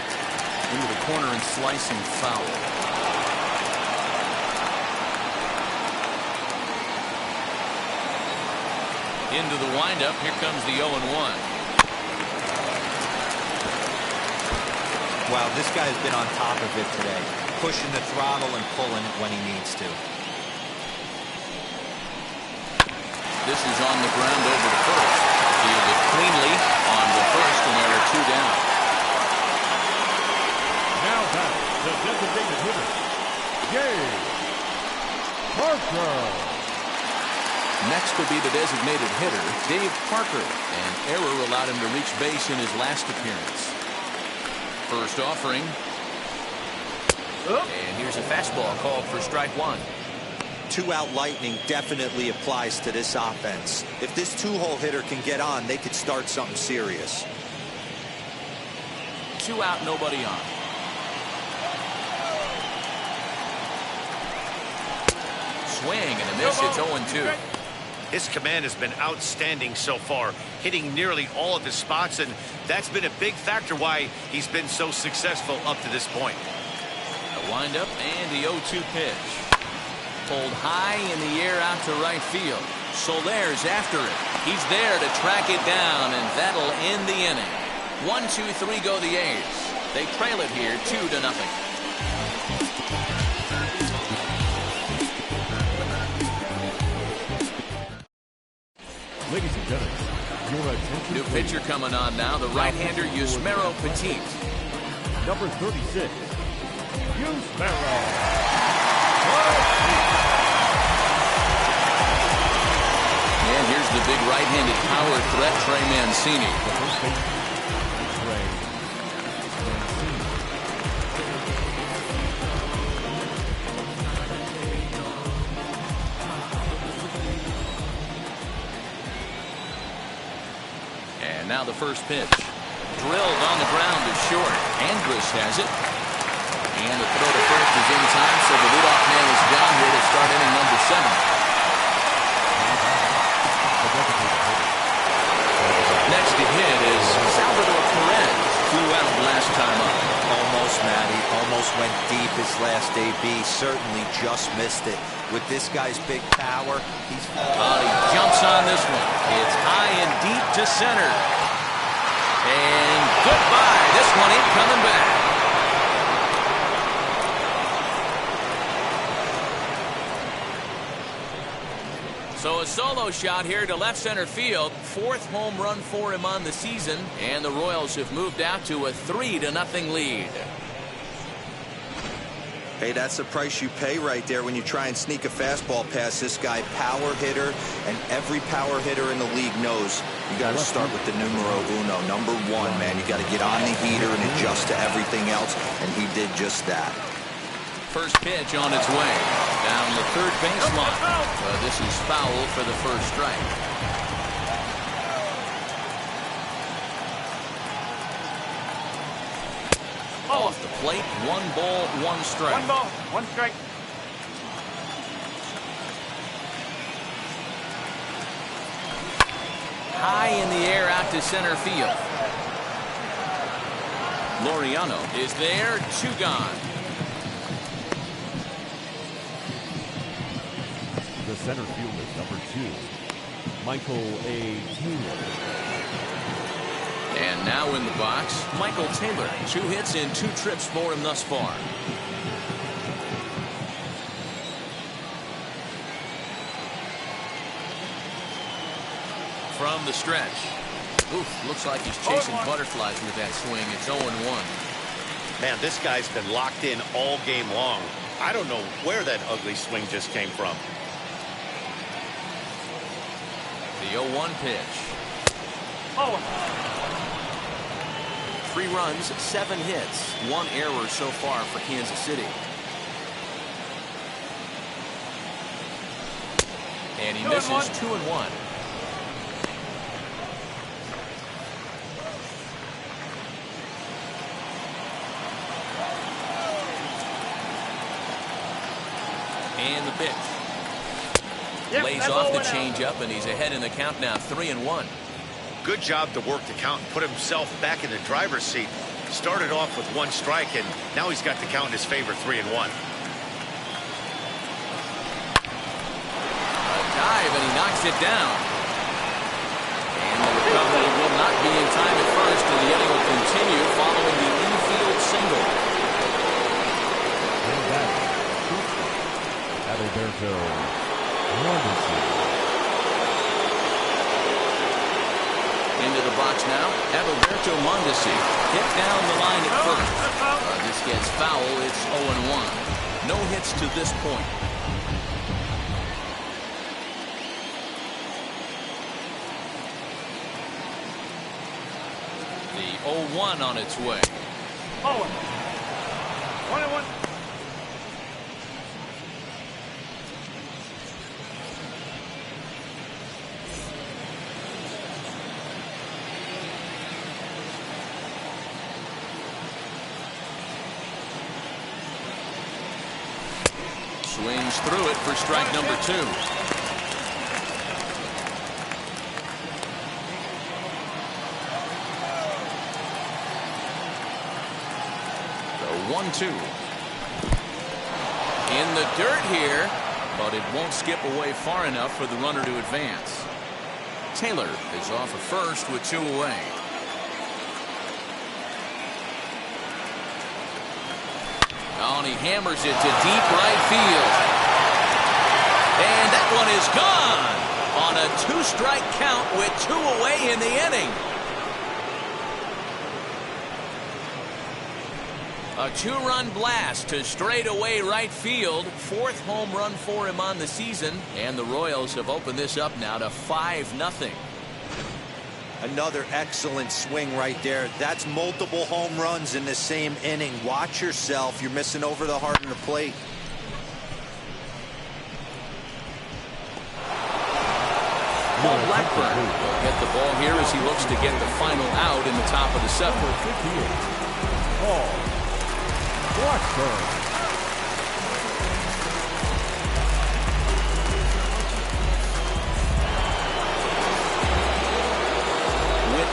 Into the corner and slicing foul. Into the windup. Here comes the 0-1. Wow, this guy's been on top of it today. Pushing the throttle and pulling it when he needs to. This is on the ground over to first. Fielded cleanly on the first, and there are 2 down. Now back, the designated hitter, Dave Parker. Next will be the designated hitter, Dave Parker. An error allowed him to reach base in his last appearance. First offering. And here's a fastball called for strike 1. 2-out lightning definitely applies to this offense. If this 2-hole hitter can get on, they could start something serious. 2 out, nobody on. Swing and a miss. It's 0-2. His command has been outstanding so far, hitting nearly all of his spots, and that's been a big factor why he's been so successful up to this point. A windup and the 0-2 pitch. Pulled high in the air out to right field. Soler's after it. He's there to track it down, and that'll end the inning. 1-2-3 go the A's. They trail it here 2-0. Ladies and gentlemen, your attention. New pitcher coming on now, the right-hander Yusmeiro Petit. Number 36, Yusmeiro. And here's the big right-handed power threat, Trey Mancini. And now the first pitch. Drilled on the ground is short. Andrus has it. And the throw to first is in time, so the leadoff man is down here to start inning number 7. Next to hit is Salvador Perez. 2 out last time up. Almost, Matty. Almost went deep his last AB. Certainly just missed it. With this guy's big power, he's... He jumps on this one. It's high and deep to center. And goodbye. This one ain't coming back. So a solo shot here to left center field. 4th home run for him on the season. And the Royals have moved out to a 3-0 lead. Hey, that's the price you pay right there when you try and sneak a fastball past this guy. Power hitter, and every power hitter in the league knows you got to start with the numero uno, number 1, man. You got to get on the heater and adjust to everything else, and he did just that. First pitch on its way. Down the third baseline. This is foul for the first strike. Off the plate, 1 ball, 1 strike. 1 ball, 1 strike. High in the air out to center field. Laureano is there, 2 gone. The center fielder, number 2, Michael A. Taylor. And now in the box, Michael Taylor. 2 hits in 2 trips for him thus far. From the stretch. Oof, looks like he's chasing butterflies with that swing. It's 0-1. Man, this guy's been locked in all game long. I don't know where that ugly swing just came from. The 0-1 pitch. 3 runs, 7 hits, 1 error so far for Kansas City. And he misses 2-1. And the pitch. Lays off the changeup, and he's ahead in the count now, 3-1. Good job to work the count and put himself back in the driver's seat. Started off with 1 strike, and now he's got the count in his favor, 3-1. A dive, and he knocks it down. And the recovery will not be in time at first, and the inning will continue following the infield single. And that Adalberto Mondesi. Into the box now, Adalberto Mondesi. Hit down the line at first. This gets foul. It's 0-1. No hits to this point. The 0-1 on its way. 1-1. Swings through it for strike number 2. The 1-2. In the dirt here, but it won't skip away far enough for the runner to advance. Taylor is off at first with 2 away. Oh, and he hammers it to deep right field. And that one is gone on a 2-strike count with 2 away in the inning. A 2-run blast to straightaway right field. 4th home run for him on the season. And the Royals have opened this up now to 5-0. Another excellent swing right there. That's multiple home runs in the same inning. Watch yourself. You're missing over the heart of the plate. Paul Blackburn will get the ball here as he looks to get the final out in the top of the 7th. Paul Blackburn.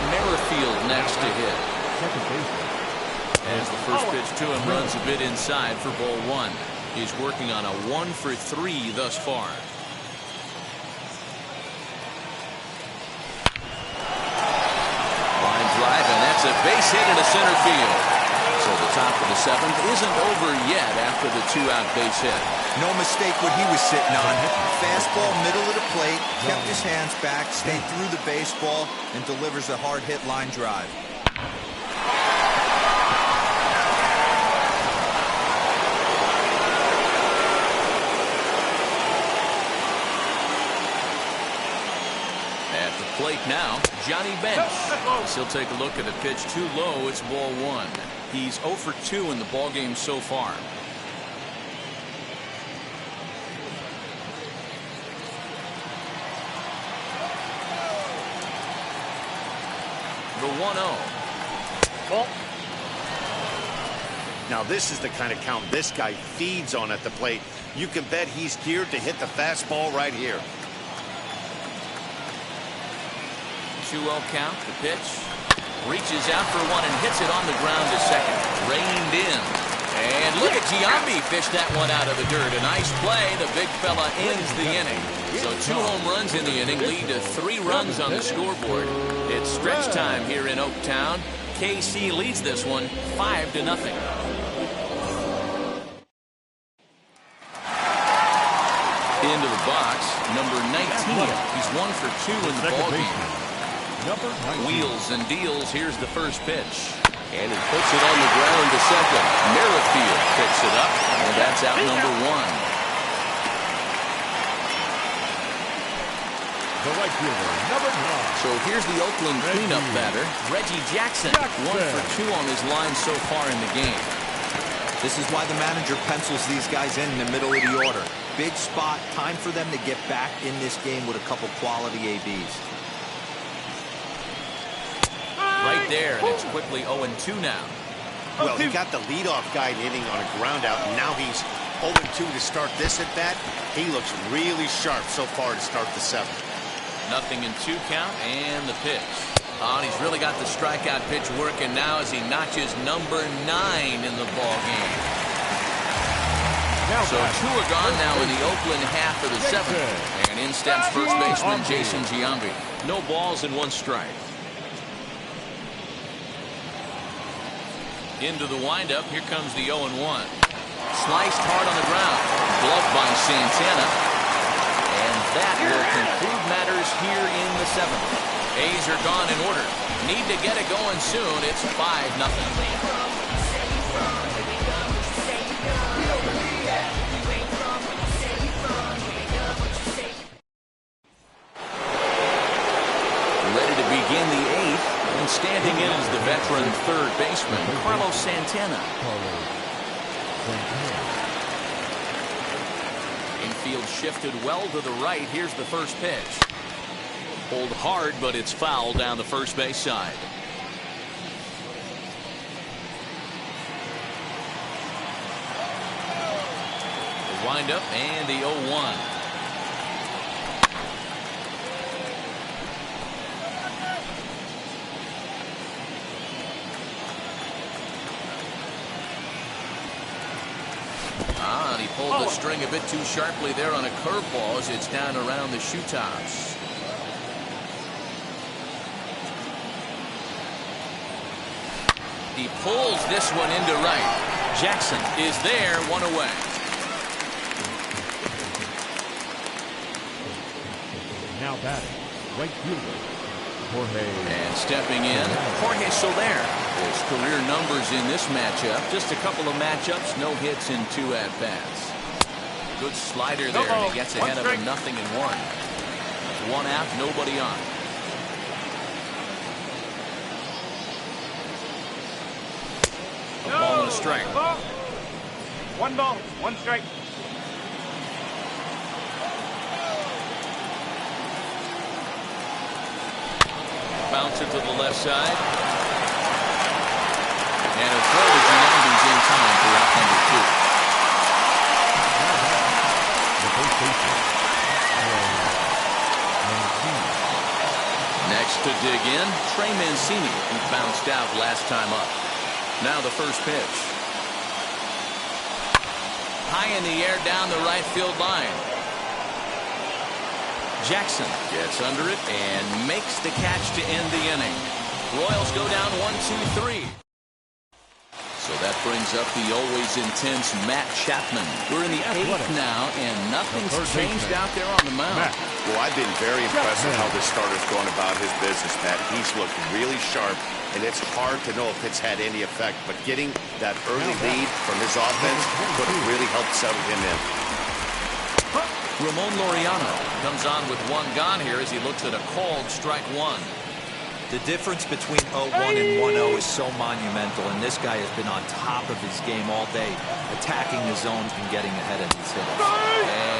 Merrifield next to hit. As the first pitch to him runs a bit inside for ball 1. He's working on a 1-for-3 thus far. Line drive, and that's a base hit into center field. So the top of the 7th isn't over yet after the 2-out base hit. No mistake what he was sitting on. Fastball, middle of the plate, kept his hands back, stayed through the baseball, and delivers a hard-hit line drive. At the plate now, Johnny Bench. He'll take a look at a pitch too low. It's ball 1. He's 0 for 2 in the ballgame so far. The 1-0. Now this is the kind of count this guy feeds on at the plate. You can bet he's geared to hit the fastball right here. 2-0 count. The pitch reaches out for one and hits it on the ground to second. Reined in. And look at Giambi fish that one out of the dirt. A nice play. The big fella ends the inning. So 2 home runs in the inning lead to 3 runs on the scoreboard. It's stretch time here in Oaktown. KC leads this one 5-0. Into the box, number 19. He's 1 for 2 in the ballgame. Wheels and deals. Here's the first pitch. And he puts it on the ground to second. Merrifield picks it up, and that's out number 1. The right fielder, number 9. So here's the Oakland cleanup batter, Reggie Jackson. 1 for 2 on his line so far in the game. This is why the manager pencils these guys in the middle of the order. Big spot, time for them to get back in this game with a couple quality ABs. Right there, and it's quickly 0-2 now. Well, he got the leadoff guy hitting on a ground out, and now he's 0-2 to start this at bat. He looks really sharp so far to start the 7th. 0-2 count, and the pitch. Oh, and he's really got the strikeout pitch working now as he notches number 9 in the ball game. So 2 are gone now in the Oakland half of the 7th. And in steps first baseman Jason Giambi. No balls and 1 strike. Into the windup, here comes the 0-1. Sliced hard on the ground. Gloved by Santana. And that will conclude matters here in the 7th. A's are gone in order. Need to get it going soon. It's 5-0. Ready to begin the 8th. And standing in is the veteran third baseman, Carlos Santana. Infield shifted well to the right. Here's the first pitch. Pulled hard, but it's foul down the first base side. The windup and the 0-1. He pulled the string a bit too sharply there on a curveball as it's down around the shoe tops. He pulls this one into right. Jackson is there, 1 away. Now batting, right fielder, Jorge. And stepping in, Jorge Soler. His career numbers in this matchup. Just a couple of matchups, no hits in 2 at-bats. Good slider there, and he gets ahead of him 0-1. 1 out, nobody on. A ball and a strike. 1 ball, 1 strike. Bounce it to the left side. And a throw to Giambi's in time for out number 2. Next to dig in, Trey Mancini, who bounced out last time up. Now the first pitch. High in the air down the right field line. Jackson gets under it and makes the catch to end the inning. Royals go down 1-2-3. So that brings up the always intense Matt Chapman. We're in the 8th now, and nothing's changed out there on the mound. Well, I've been very impressed with how this starter's going about his business, Matt. He's looked really sharp, and it's hard to know if it's had any effect. But getting that early lead from his offense could have really helped settle him in. Ramon Laureano comes on with one gone here as he looks at a called strike one. The difference between 0-1 and 1-0 is so monumental, and this guy has been on top of his game all day, attacking the zones and getting ahead of these hitters.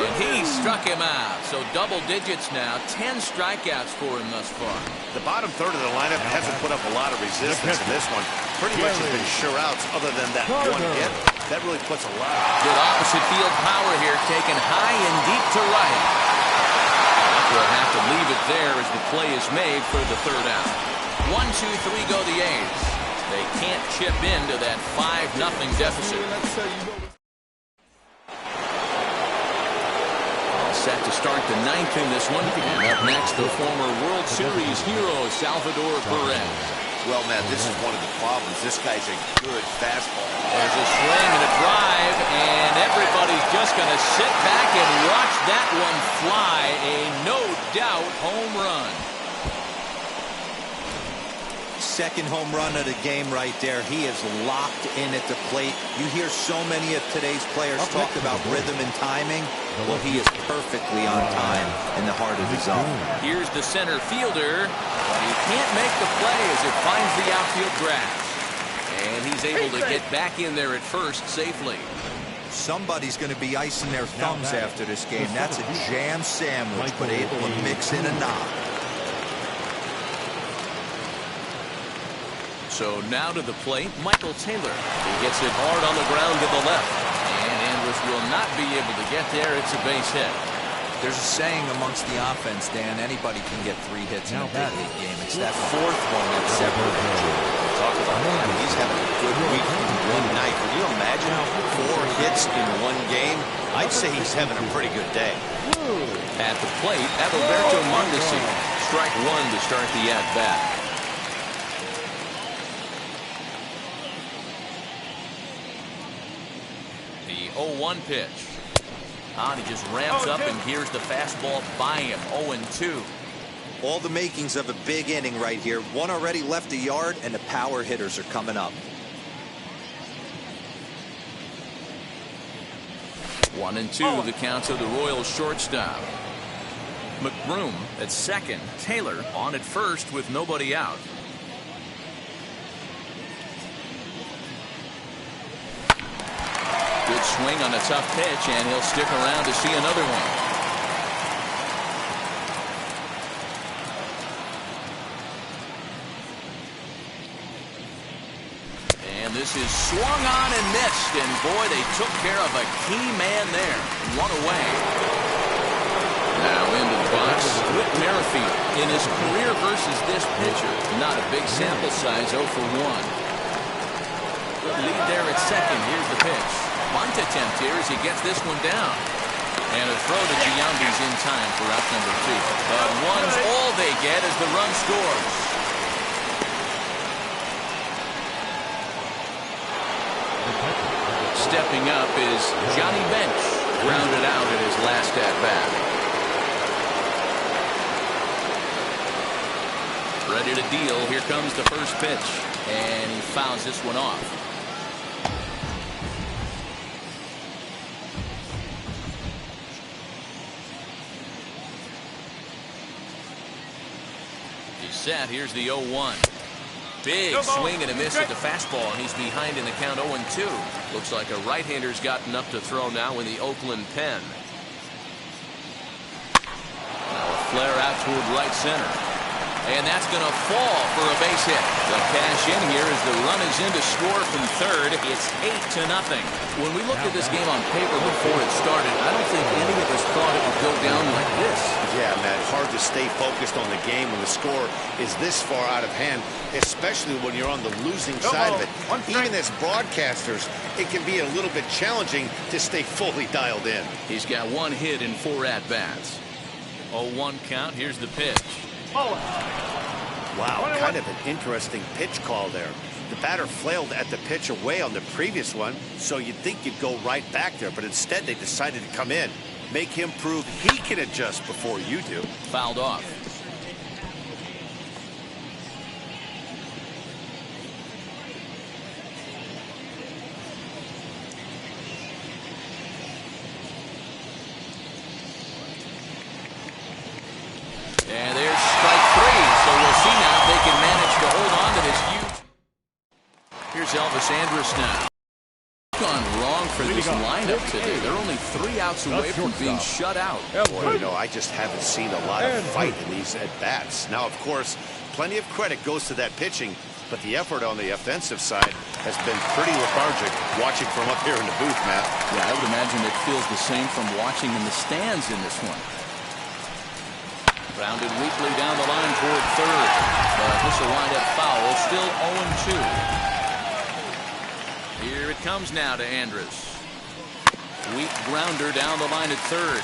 And he struck him out. So double digits now, 10 strikeouts for him thus far. The bottom third of the lineup hasn't put up a lot of resistance in this one. Pretty much has been sure outs other than that one hit. That really puts a lot. Good opposite field power here, taken high and deep to right. We'll have to leave it there as the play is made for the third out. 1, 2, 3 go the A's. They can't chip into that 5-0 deficit. All set to start the 9th in this one. And up next, the former World Series hero, Salvador Perez. Well, Matt, this is one of the problems. This guy's a good fastball. There's a swing and a drive, and everybody's just going to sit back and watch that one fly. A no-doubt home run. Second home run of the game right there. He is locked in at the plate. You hear so many of today's players talk about rhythm and timing. Well, he is perfectly on time in the heart of the zone. Here's the center fielder. He can't make the play as it finds the outfield grass. And he's able to get back in there at first safely. Somebody's going to be icing their thumbs after this game. That's a jam sandwich, but able to mix in a knock. So now to the plate, Michael Taylor. He gets it hard on the ground to the left. And Andrus will not be able to get there. It's a base hit. There's a saying amongst the offense, Dan, anybody can get 3 hits in a big league game. It's that 4th one that separates you. Talk about him. I mean, he's having a good week in one night. Can you imagine 4 hits in one game? I'd say he's having a pretty good day. At the plate, Adalberto Mondesi. Strike one to start the at-bat. The 0-1 pitch. He just ramps up, and here's the fastball by him. 0-2. All the makings of a big inning right here. One already left the yard, and the power hitters are coming up. 1-2, the count of the Royals shortstop. McBroom at second. Taylor on at first with nobody out. Good swing on a tough pitch, and he'll stick around to see another one. And this is swung on and missed, and boy, they took care of a key man there. 1 away. Now into the box, Whit Merrifield. In his career versus this pitcher, not a big sample size, 0 for 1. Good lead there at second. Here's the pitch. Bunt attempt here as he gets this one down. And a throw to Giambi's in time for out number 2. But one's all they get as the run scores. Stepping up is Johnny Bench. Grounded out at his last at-bat. Ready to deal. Here comes the first pitch. And he fouls this one off. Set. Here's the 0-1. Big swing and a miss at the fastball, and he's behind in the count 0-2. Looks like a right-hander's gotten up to throw now in the Oakland pen. Now a flare out toward right center. And that's going to fall for a base hit. The cash in here as the run is in to score from third. It's 8-0. When we looked at this game on paper before it started, I don't think any of us thought it would go down like this. Yeah, Matt, hard to stay focused on the game when the score is this far out of hand, especially when you're on the losing side of it. Even as broadcasters, it can be a little bit challenging to stay fully dialed in. He's got 1 hit in 4 at-bats. 0-1 count. Here's the pitch. Wow, kind of an interesting pitch call there. The batter flailed at the pitch away on the previous one, so you'd think you'd go right back there, but instead they decided to come in. Make him prove he can adjust before you do. Fouled off. And there's strike three, so we'll see now if they can manage to hold on to this huge. Here's Elvis Andrus now. Gone wrong for this lineup today. They're only 3 outs away from being shut out. Boy, you know, I just haven't seen a lot of fight in these at-bats. Now, of course, plenty of credit goes to that pitching, but the effort on the offensive side has been pretty lethargic watching from up here in the booth, Matt. Yeah, I would imagine it feels the same from watching in the stands in this one. Grounded weakly down the line toward third, but this will wind up foul. Still 0-2. Here it comes now to Andrus. Weak grounder down the line at third.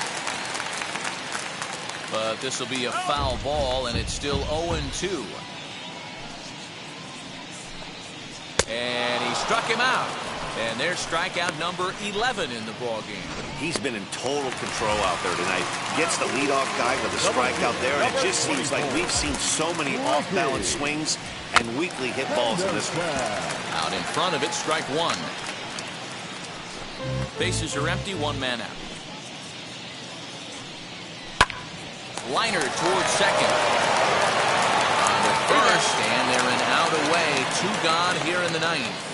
But this will be a foul ball, and it's still 0-2. And he struck him out. And there's strikeout number 11 in the ballgame. He's been in total control out there tonight. Gets the leadoff guy with a strikeout there, and it just seems like we've seen so many off-balance swings and weakly hit balls in this one. Out in front of it, strike one. Bases are empty, 1 man out. Liner towards second. On to first, and they're an out away. 2 gone here in the 9th.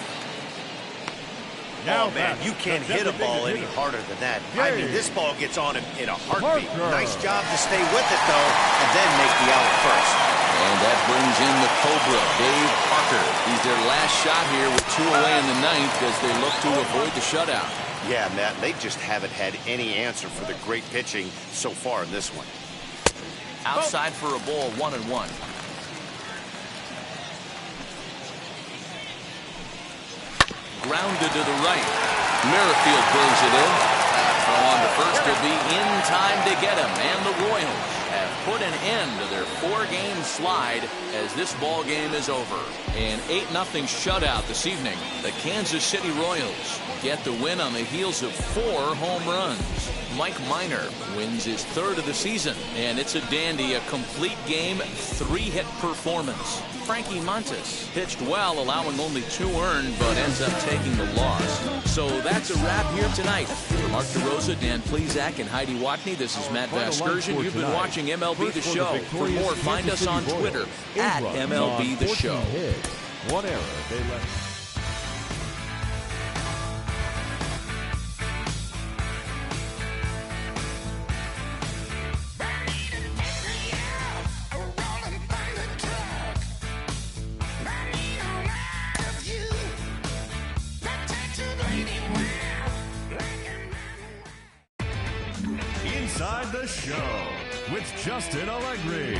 Oh, man, you can't hit a ball any harder than that. I mean, this ball gets on him in a heartbeat. Nice job to stay with it, though, and then make the out first. And that brings in the Cobra, Dave Parker. He's their last shot here with 2 away in the 9th as they look to avoid the shutout. Yeah, Matt, they just haven't had any answer for the great pitching so far in this one. Outside for a ball, 1-1. Grounded to the right. Merrifield brings it in. Throw on to first could be in time to get him. And the Royals have put an end to their 4-game slide as this ball game is over. An 8-0 shutout this evening. The Kansas City Royals get the win on the heels of 4 home runs. Mike Minor wins his 3rd of the season, and it's a dandy, a complete game, 3-hit performance. Frankie Montes pitched well, allowing only 2 earned, but ends up taking the loss. So that's a wrap here tonight. For Mark DeRosa, Dan Plezak, and Heidi Watney, this is Matt Vasgersian. You've been watching MLB The Show. For more, find us on Twitter at MLB The Show. One error they left. Inside the Show with Justin Allegri.